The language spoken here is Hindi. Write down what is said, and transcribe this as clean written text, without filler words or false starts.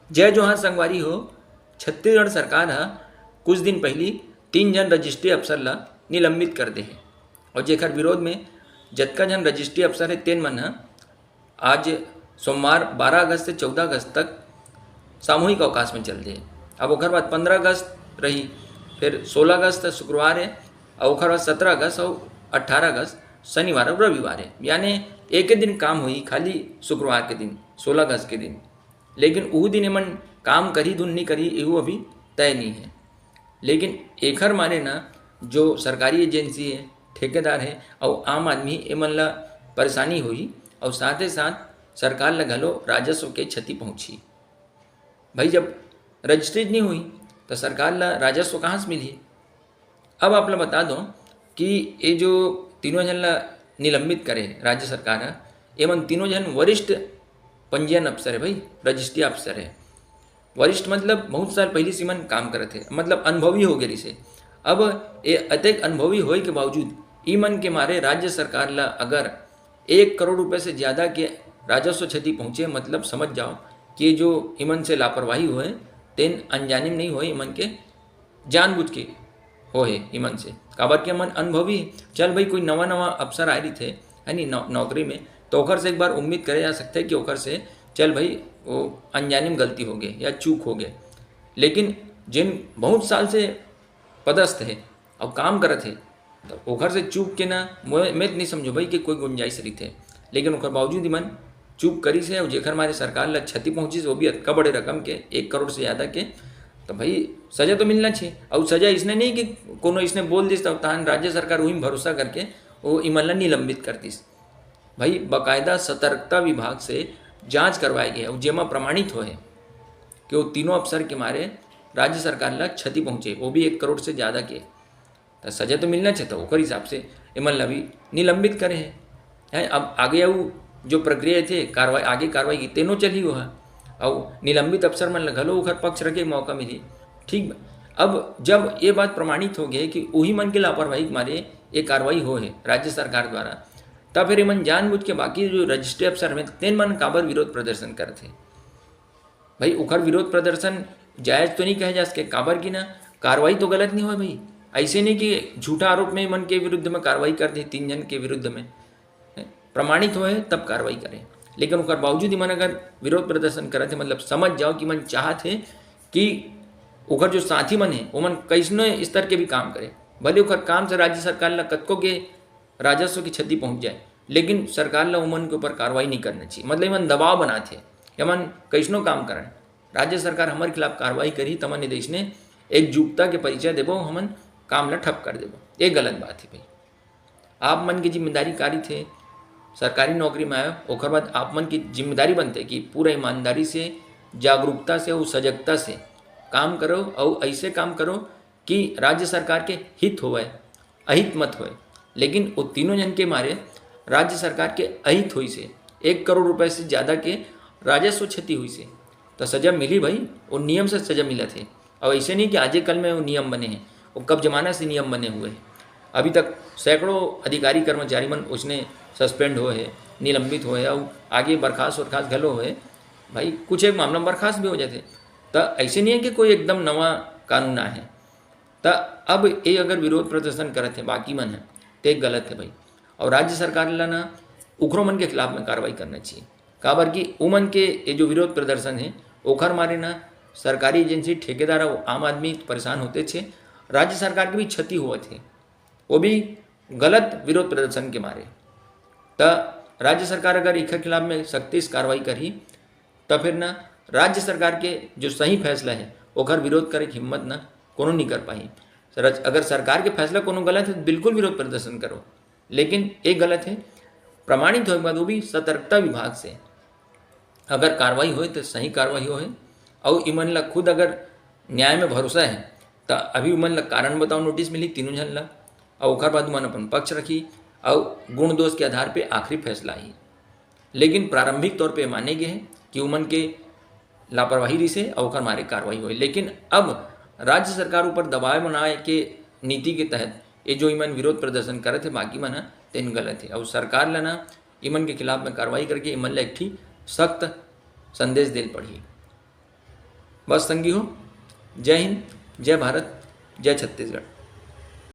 जय जोहार संगवारी हो। छत्तीसगढ़ सरकार हा कुछ दिन पहली 3 जन रजिस्ट्री अफसर ला निलंबित कर दे हे और जेकर विरोध में जतका जन रजिस्ट्री अफसर है तेन मन हा आज सोमवार 12 अगस्त से 14 अगस्त तक सामूहिक अवकाश में चल दे। अब ओकर बाद 15 अगस्त रही, फिर 16 अगस्त शुक्रवार है और ओकर बाद 17 अगस्त और 18 अगस्त शनिवार और रविवार है। यानी एक ही दिन काम हुई, खाली शुक्रवार के दिन 16 अगस्त के दिन। लेकिन ऊ दिन एमन काम करी धुन नहीं करी एहू अभी तय नहीं है। लेकिन एखर माने ना जो सरकारी एजेंसी है, ठेकेदार है और आम आदमी एमन ला परेशानी हुई और साथ ही साथ सरकार ला घलो राजस्व के क्षति पहुंची। भाई जब रजिस्ट्री नहीं हुई तो सरकार ला राजस्व कहाँ से मिली। अब आप लोग बता दो कि ये जो तीनों जन ला निलंबित करे राज्य सरकार है, एमन तीनों जन वरिष्ठ पंजीयन अफसर है भाई, रजिस्ट्री अफसर है। वरिष्ठ मतलब बहुत साल पहले से मन काम करे थे, मतलब अनुभवी हो गए से। अब ये अत्यधिक अनुभवी होने के बावजूद ई मन के मारे राज्य सरकार ला अगर 1 करोड़ रुपए से ज़्यादा के राजस्व क्षति पहुँचे, मतलब समझ जाओ कि जो इमन से लापरवाही हुए तेन अनजाने में नहीं हुए, इमन के जानबूझ के होए इमन से। काबर के मन अनुभवी चल भाई कोई नवा नवा अफसर आए रही थे है नहीं नौकरी में, तो ओखर से एक बार उम्मीद करे जा सकता है कि ओखर से चल भाई वो अनजाने में गलती हो गई या चूक हो गए। लेकिन जिन बहुत साल से पदस्थ है और काम करत है तो ओखर से चूक के ना मैं नहीं समझो भाई कि कोई गुंजाइश रही थे। लेकिन ओखर बावजूद इमन चूक करी से और जेखर मारे सरकार ला क्षति पहुंची से वो भी अतका बड़े रकम के 1 करोड़ से ज़्यादा के, तो भाई सजा तो मिलना चाहिए। और सजा इसने नहीं कि कोनो इसने बोल दिस तब तान राज्य सरकार वही भरोसा करके वो इमन ला निलंबित कर दिस। भाई बाकायदा सतर्कता विभाग से जांच करवाई गई और जेमा प्रमाणित हो है कि वो तीनों अफसर के मारे राज्य सरकार ला क्षति पहुँचे, वो भी 1 करोड़ से ज़्यादा के, तो सजा तो मिलना चाहिए। तो ओकर हिसाब से इमन ला भी निलंबित करे है। अब आगे वो जो प्रक्रिया थे कार्रवाई आगे कार्रवाई की तेनों चली हुआ है और निलंबित अफसर मन घलो ओखर पक्ष रखे मौका मिली। ठीक अब जब ये बात प्रमाणित हो गई कि वही मन के लापरवाही के मारे ये कार्रवाई हो है राज्य सरकार द्वारा, तब फिर मन जानबूझ के बाकी जो रजिस्ट्री अफसर में तेन मन काबर विरोध प्रदर्शन करते। भाई उखर विरोध प्रदर्शन जायज़ तो नहीं कहे जा सके, काबर की ना कार्रवाई तो गलत नहीं हो भाई। ऐसे नहीं कि झूठा आरोप में मन के विरुद्ध में कार्रवाई कर दी, 3 जन के विरुद्ध में प्रमाणित होए तब कार्रवाई करें। लेकिन उसके बावजूद मन अगर विरोध प्रदर्शन करे थे, मतलब समझ जाओ कि मन चाहते कि ओकर जो साथी मन है वो मन कैसनो स्तर के भी काम करे, भले ओकर काम से राज्य सरकार ला कतको के राजस्व की क्षति पहुंच जाए, लेकिन सरकार ला उमन के ऊपर कार्रवाई नहीं करना चाहिए। मतलब मन दबाव बनाते या मन कैसनो काम करें, राज्य सरकार हमारे खिलाफ कार्रवाई करी तमन देश ने एकजुटता के परिचय देवो, हमन काम ला ठप कर देवो। ये गलत बात है भाई। आप मन की जिम्मेदारी कारी थे, सरकारी नौकरी में आए ओकर बाद आप मन की जिम्मेदारी बनते कि पूरा ईमानदारी से, जागरूकता से और सजगता से काम करो और ऐसे काम करो कि राज्य सरकार के हित होवे, अहित मत होए। लेकिन वो तीनों जन के मारे राज्य सरकार के अहित हुई से 1 करोड़ रुपए से ज़्यादा के राजस्व क्षति हुई से तो सजा मिली भाई, वो नियम से सजा मिला थे। और ऐसे नहीं कि आजे कल में वो नियम बने हैं, वो कब जमाना से नियम बने हुए हैं। अभी तक सैकड़ों अधिकारी कर्मचारी मन उसने सस्पेंड हुए है, निलंबित हुए और आगे बर्खास्त वरखास्त घलो हुए भाई। कुछ एक मामला बर्खास्त भी हो जाते, तो ऐसे नहीं है कि कोई एकदम नवा कानून है। तो अब ये अगर विरोध प्रदर्शन करते बाकी मन है तो एक गलत है भाई। और राज्य सरकार ला ना उखरो मन के खिलाफ में कार्रवाई करना चाहिए। काबर कि उमन के ये जो विरोध प्रदर्शन है ओखर मारे ना सरकारी एजेंसी, ठेकेदार और आम आदमी परेशान होते थे, राज्य सरकार की भी क्षति हुआ थे, वो भी गलत विरोध प्रदर्शन के मारे। तो राज्य सरकार अगर इनके खिलाफ में सख्ती से कार्रवाई करी तो फिर ना राज्य सरकार के जो सही फैसला है ओकर विरोध करे की हिम्मत ना कोनो नहीं कर पाई। अगर सरकार के फैसला कोनो गलत है तो बिल्कुल विरोध प्रदर्शन करो, लेकिन एक गलत है प्रमाणित होने के बाद वो भी सतर्कता विभाग से अगर कार्रवाई हो तो सही कार्रवाई हो है। और इमन ला खुद अगर न्याय में भरोसा है तो अभी उमन ला कारण बताओ नोटिस मिली तीनों जन ला, और ओकर बाद उमन अपन पक्ष रखी और गुण दोष के आधार पे आखिरी फैसला आई। लेकिन प्रारंभिक तौर पे माने गए हैं कि उमन के लापरवाही से अवकर मारे कार्रवाई हुई। लेकिन अब राज्य सरकार ऊपर दबाव बनाए के नीति के तहत ये जो इमन विरोध प्रदर्शन करे थे बाकी मन तेन गलत है। और सरकार ला ना इमन के खिलाफ में कार्रवाई करके इमन ला एक सख्त संदेश देल पड़ी। बस संगी हो। जय हिंद, जय भारत, जय छत्तीसगढ़।